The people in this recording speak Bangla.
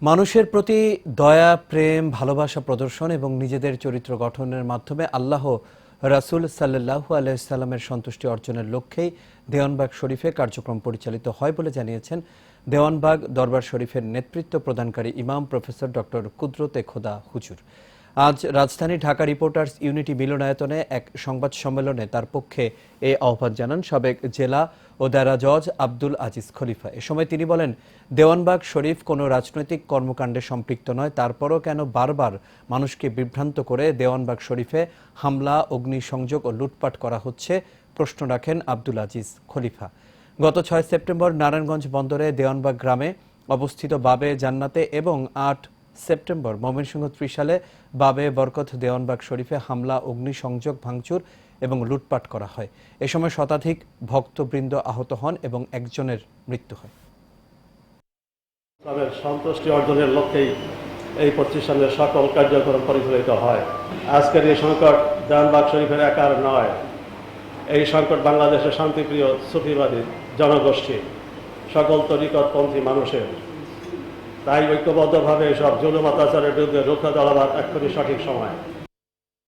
মানুষের প্রতি দয়া, প্রেম, ভালোবাসা প্রদর্শন এবং নিজেদের চরিত্র গঠনের মাধ্যমে আল্লাহ রাসূল সাল্লাল্লাহু আলাইহি ওয়াসাল্লামের সন্তুষ্টি অর্জনের লক্ষ্যেই দেওয়ানবাগ শরীফে কার্যক্রম পরিচালিত হয় বলে জানিয়েছেন দেওয়ানবাগ দরবার শরীফের নেতৃত্ব প্রদানকারী ইমাম প্রফেসর ডক্টর কুদরতে খোদা হুজুর। আজ রাজধানী ঢাকা রিপোর্টার্স ইউনিটি মিলনায়তনে এক সংবাদ সম্মেলনে তার পক্ষে এই আহ্বান জানান সাবেক জেলা ও দায়রা জজ আব্দুল আজিজ খলিফা। এ সময় তিনি বলেন, দেওয়ানবাগ শরীফ কোনো রাজনৈতিক কর্মকাণ্ডে সম্পৃক্ত নয়, তারপরও কেন বারবার মানুষকে বিভ্রান্ত করে দেওয়ানবাগ শরীফে হামলা, অগ্নিসংযোগ ও লুটপাট করা হচ্ছে প্রশ্ন রাখেন আব্দুল আজিজ খলিফা। গত 6 সেপ্টেম্বর নারায়ণগঞ্জ বন্দরে দেওয়ানবাগ গ্রামে অবস্থিত বাবে জান্নাতে এবং 8 সেপ্টেম্বর ময়মনসিংহ ত্রিশালে বাবে বরকত দেওয়ানবাগ শরীফে হামলা, অগ্নিসংযোগ, ভাঙচুর এবং লুটপাট করা হয়। এ সময় শতাধিক ভক্তবৃন্দ আহত হন এবং একজনের মৃত্যু হয়। সন্তুষ্টি অর্জনের লক্ষ্যেই এই প্রতিষ্ঠানের সকল কার্যক্রম পরিচালিত হয়। আজকের এই সংকট দেওয়ানবাগ শরীফের একার নয়, এই সংকট বাংলাদেশের শান্তিপ্রিয় সুফিবাদী জনগোষ্ঠী, সকল তরিকতপন্থী মানুষের। তাই ঐক্যবদ্ধভাবে সব জুলুম অত্যাচারের বিরুদ্ধে রুখে দাঁড়াবার এক্ষুনি সঠিক সময়।